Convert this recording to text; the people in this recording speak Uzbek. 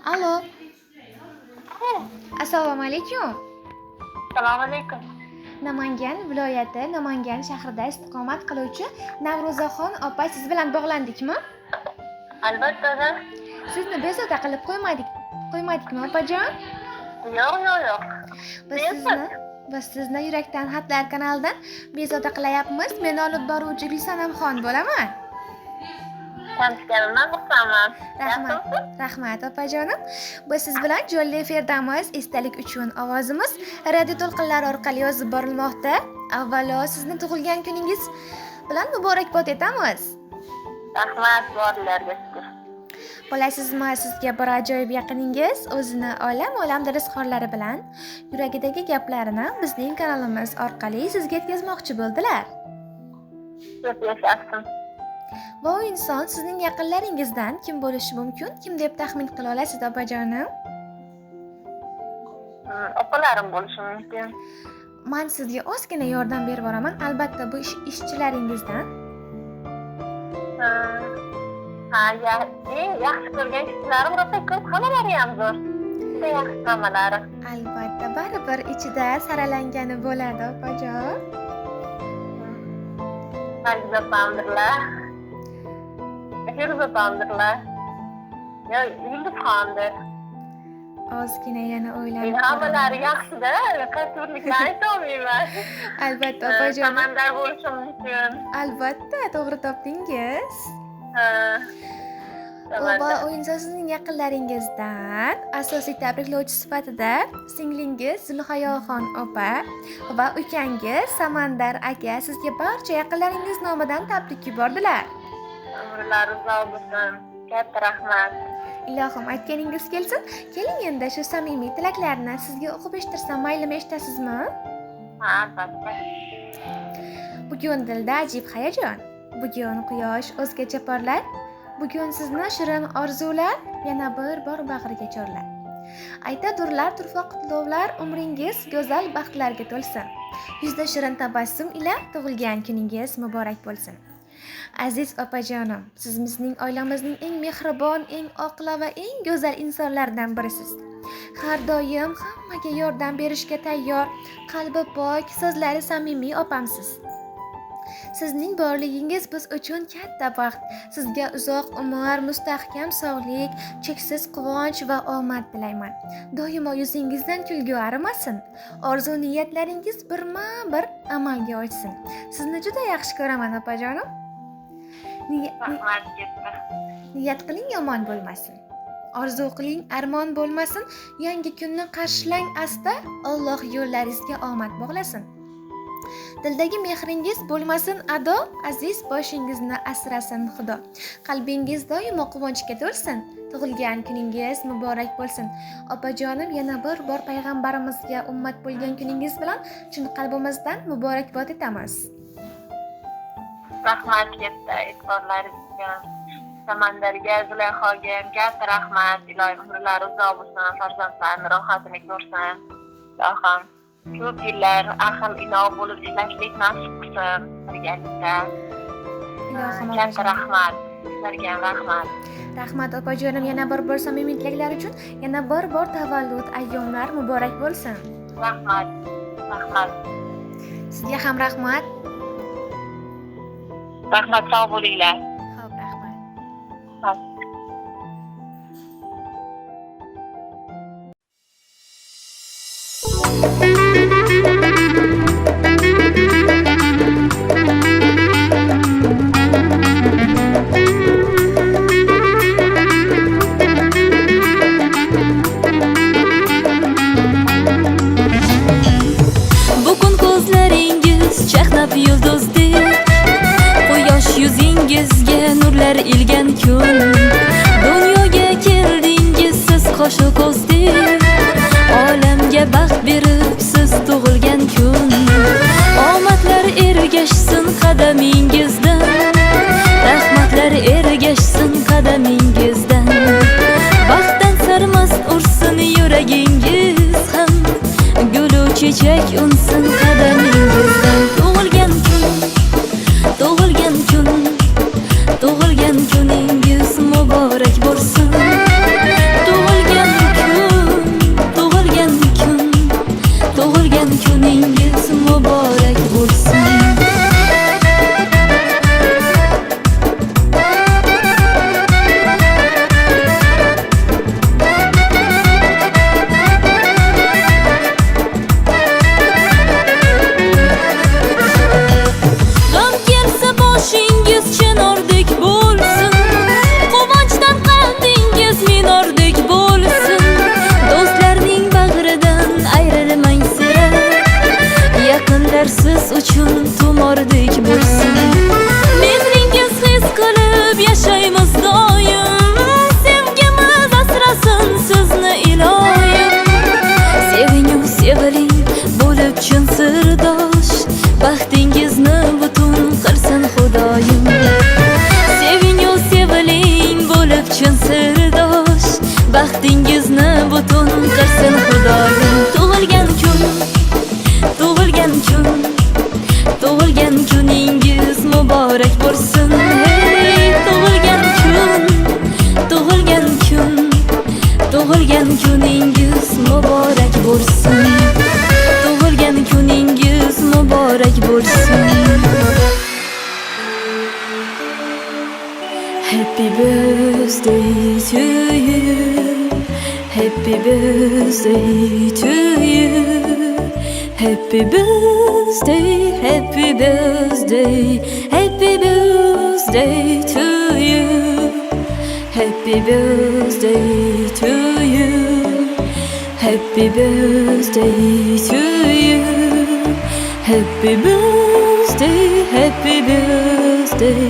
Alo, assalomu alaykum. Assalomu alaykum. Namangan viloyati Namangan shahrida istiqomat qiluvchi Navro'zaxon opa siz bilan bog'landikmi? Albatta. Sizni bezovta qilib qo'ymadikmi opajon? Yo'q. Biz sizni Yurakdan xatlar kanalidan bezovta qilayapmiz. Men olib boruvchi Gulsanamxon bo'laman. Tanishganimdan xursandman. Rahmat opajonim. Biz siz bilan jonli efirdamiz. Esdalik uchun ovozimiz radio to'lqinlari orqali yozib borilmoqda. Avvalo sizni tug'ilgan kuningiz bilan muborakbod etamiz. Rahmat borlarga shukr. Bilasizmi, sizga bir ajoyib yaqiningiz o'zini olam rizqxorlari bilan yuragidagi gaplarini bizning kanalimiz orqali sizga yetkazmoqchi bo'ldilar. Ko'p yashashsin. Bu inson sizning yaqinlaringizdan kim bo'lishi mumkin? Kim deb taxmin qila olasiz opajonim? Opalarim bo'lishi mumkin. Men sizga ozgina yordam berib boraman. Albatta bu ishchilaringizdan. Yaxshi ko'rgan kishilarim rosa ko'p, hammalari ham zo'r. Juda yaxshi hammalari. Albatta, baribir ichida saralangani bo'ladi opajon. Nargiza opamdirlar. Feruza opamdirlar. Yulduz xondir. Ozgina yana o'ylab. Hammalari yaxshi-da, qaysiliklarni aytolmayman. Albatta opajon. Samandar bo'lishi mumkin. Albatta, to'g'ri topdingiz. Va u inson sizning yaqinlaringizdan asosiy tabriklovchi sifatida singlingiz Zulhayoxon opa va ukangiz Samandar aka sizga barcha yaqinlaringiz nomidan tabrik yubordilar. Umrlari uzoq bo'lsin. Katta rahmat. Ilohim aytganingiz kelsin. Keling endi shu samimiy tilaklarni sizga o'qib eshittirsam maylimi, eshitasizmi? Albatta. Bugun dilda ajib hayajon. Bugun quyosh o'zgacha porlar. Bugun sizni shirin orzular yana bir bor bag'riga chorlar. Aytadurlar turfa qutlovlar, umringiz go'zal baxtlarga to'lsin. Yuzda shirin tabassum ila tug'ilgan kuningiz muborak bo'lsin. Aziz opajonim, siz bizning oilamizning eng mehribon, eng oqila va eng go'zal insonlardan birisiz. Har doim hammaga yordam berishga tayyor, qalbi pok, so'zlari samimiy opamsiz. Sizning borligingiz biz uchun katta baxt. Sizga uzoq umr, mustahkam sog'lik, cheksiz quvonch va omad tilayman. Doimo yuzingizdan kulgu arimasin. Orzu niyatlaringiz birma-bir amalga oshsin. Sizni juda yaxshi ko'raman opajonim. Niyat qiling yomon bo'lmasin. Orzu qiling armon bo'lmasin. Yangi kunni qarshilang asta, Alloh yo'llaringizga omad bog'lasin. Dildagi mehringiz bo'lmasin ado, aziz boshingizni asrasin Xudo. Qalbingiz doimo quvonchga to'lsin. Tug'ilgan kuningiz muborak bo'lsin. Opajonim, yana bir bor payg'ambarimizga ummat bo'lgan kuningiz bilan chin qalbimizdan muborakbod etamiz. Rahmat katta e'tiborlaringizga. Samandarga, Zulayxoga katta rahmat. Ilohim umrlari uzoq bo'lsin, farzandlarini rohatini ko'rsin. Ilohim ko'p yillar aql ilov bo'lib ishlashlik nasib qilsin birgalikda. Ilohim katta rahmat. Sizlarga rahmat. Rahmat opajonim, yana bir bor samimiy tilaklar uchun yana bir bor tavallud ayyomlar muborak bo'lsin. Rahmat. Sizga ham rahmat. Rahmat, sog' bo'linglar. Xo'p, rahmat. Bugun ko'zlaringiz chaqnab yulduzdek, quyosh yuzingizga nurlar ilgan kun. Dunyoga keldingiz siz qo'shu ko'zdek, olamga baxt berib siz tug'ilgan kun. Omadlar ergashsin qadamingizdan, rahmatlar ergashsin qadamingizdan. Baxtdan sarmast ursin yuragingiz ham, gulu chechak unsin qadamingizdan. Tug'ilgan kuningiz muborak bo'lsin. Tug'ilgan siz uchun tumordek bo'lsin. Mehringiz his qilib yashaymiz doim, sevgimiz asrasin sizni iloyim. Sevingu seviling bo'lib chin sirdosh, baxtingizni butun qilsin Xudoyim. Sevingu seviling bo'lib chin sirdosh, baxtingizni butun qilsin Xudoyim. Tug'ilgan kuningiz muborak bo'lsin. Hey, tug'ilgan kuningiz muborak bo'lsin. Tug'ilgan kuningiz muborak bo'lsin. Happy birthday to you. Happy birthday to you. Happy birthday, happy birthday, happy birthday to you. Happy birthday to you. Happy birthday to you. Happy birthday, happy birthday.